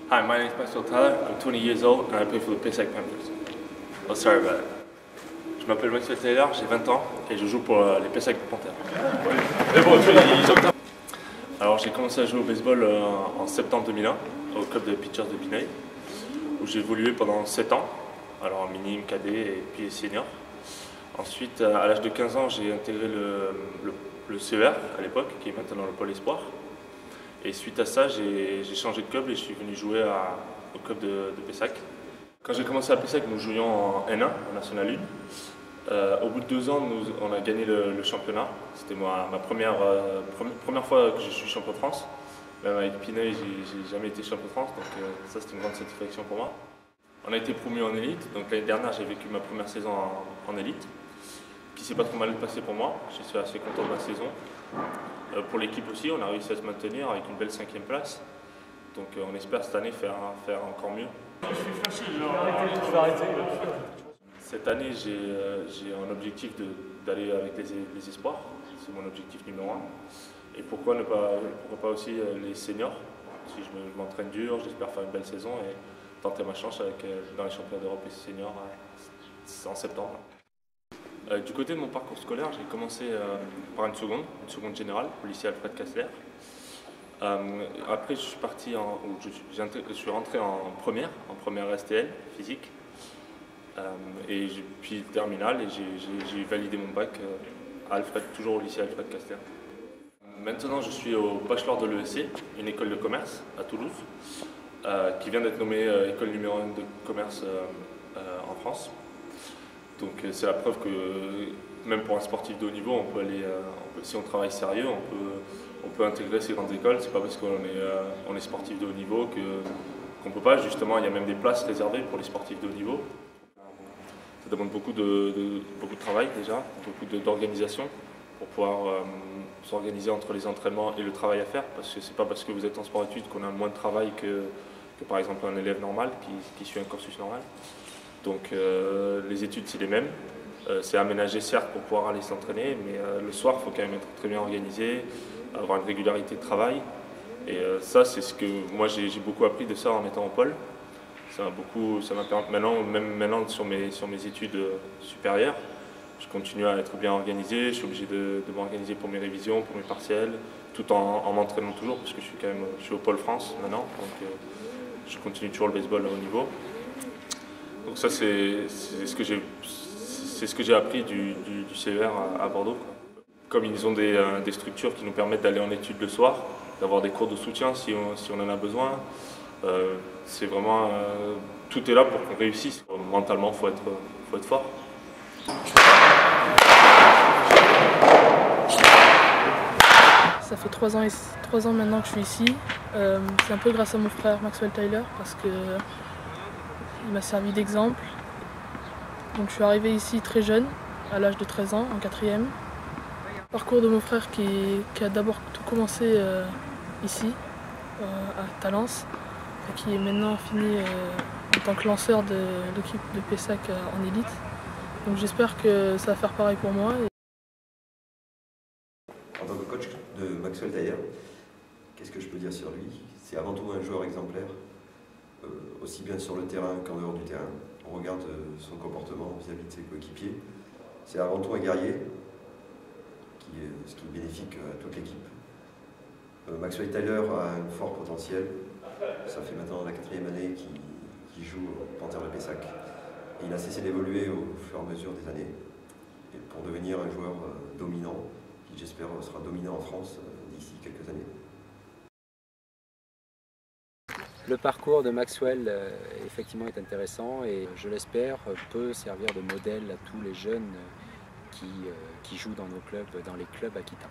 Hi, my name is Maxwell Tyler. I'm 20 years old and I play for the Paysac Panthers. Oh, sorry about it. Je m'appelle Maxwell Tyler, j'ai 20 ans et je joue pour les Paysac Panthers. Alors j'ai commencé à jouer au baseball en septembre 2001 au club de pitchers de Pinay où j'ai évolué pendant 7 ans, alors en minime, cadet et puis senior. Ensuite, à l'âge de 15 ans, j'ai intégré le CER à l'époque, qui est maintenant le Pôle Espoir. Et suite à ça, j'ai changé de club et je suis venu jouer au club de Paysac. Quand j'ai commencé à Paysac, nous jouions en N1, en National 1. Au bout de 2 ans, on a gagné le championnat. C'était ma première fois que je suis champion de France. Même avec Pinay, j'ai jamais été champion de France, donc ça c'était une grande satisfaction pour moi. On a été promu en élite, donc l'année dernière j'ai vécu ma première saison en élite, qui s'est pas trop mal passé pour moi. Je suis assez content de ma saison. Pour l'équipe aussi, on a réussi à se maintenir avec une belle 5e place. Donc on espère cette année faire encore mieux. Cette année, j'ai un objectif d'aller avec les espoirs. C'est mon objectif numéro 1. Et pourquoi pas aussi les seniors. Si je m'entraîne dur, j'espère faire une belle saison et tenter ma chance dans les championnats d'Europe et seniors en septembre. Du côté de mon parcours scolaire, j'ai commencé par une seconde générale au lycée Alfred Kastler. Après, je suis rentré en première STL, physique. Et puis terminale, et j'ai validé mon bac à Alfred, toujours au lycée Alfred Kastler. Maintenant, je suis au bachelor de l'ESC, une école de commerce à Toulouse, qui vient d'être nommée école numéro 1 de commerce en France. Donc c'est la preuve que même pour un sportif de haut niveau, si on travaille sérieux, on peut intégrer ces grandes écoles. C'est pas parce qu'on est sportif de haut niveau qu'on peut pas. Justement, il y a même des places réservées pour les sportifs de haut niveau. Ça demande beaucoup de travail déjà, beaucoup d'organisation pour pouvoir s'organiser entre les entraînements et le travail à faire, parce que c'est pas parce que vous êtes en sport-études qu'on a moins de travail que par exemple un élève normal qui suit un cursus normal. Donc les études c'est les mêmes, c'est aménagé certes pour pouvoir aller s'entraîner, mais le soir il faut quand même être très bien organisé, avoir une régularité de travail. Et ça c'est ce que moi j'ai beaucoup appris de ça en étant au pôle. Ça m'a permis maintenant sur mes études supérieures, je continue à être bien organisé, je suis obligé de m'organiser pour mes révisions, pour mes partiels, tout en m'entraînant toujours, parce que je suis au pôle France maintenant, donc je continue toujours le baseball à haut niveau. Donc ça c'est ce que j'ai appris du CER à Bordeaux, quoi. Comme ils ont des structures qui nous permettent d'aller en études le soir, d'avoir des cours de soutien si on en a besoin. C'est vraiment tout est là pour qu'on réussisse. Mentalement, faut être fort. Ça fait 3 ans maintenant que je suis ici. C'est un peu grâce à mon frère Maxwell Tyler parce que il m'a servi d'exemple. Donc je suis arrivé ici très jeune, à l'âge de 13 ans, en 4e. Parcours de mon frère qui a d'abord tout commencé ici, à Talence, et qui est maintenant fini en tant que lanceur de l'équipe de Paysac en élite. Donc j'espère que ça va faire pareil pour moi. En tant que coach de Maxwell Tyler, qu'est-ce que je peux dire sur lui? C'est avant tout un joueur exemplaire, aussi bien sur le terrain qu'en dehors du terrain. On regarde son comportement vis-à-vis de ses coéquipiers. C'est avant tout un guerrier, ce qui est bénéfique à toute l'équipe. Maxwell Tyler a un fort potentiel. Ça fait maintenant la 4e année qu'il joue au Panthère de Paysac. Et il a cessé d'évoluer au fur et à mesure des années et pour devenir un joueur dominant, qui j'espère sera dominant en France d'ici quelques années. Le parcours de Maxwell effectivement est intéressant et je l'espère peut servir de modèle à tous les jeunes qui jouent dans les clubs aquitains.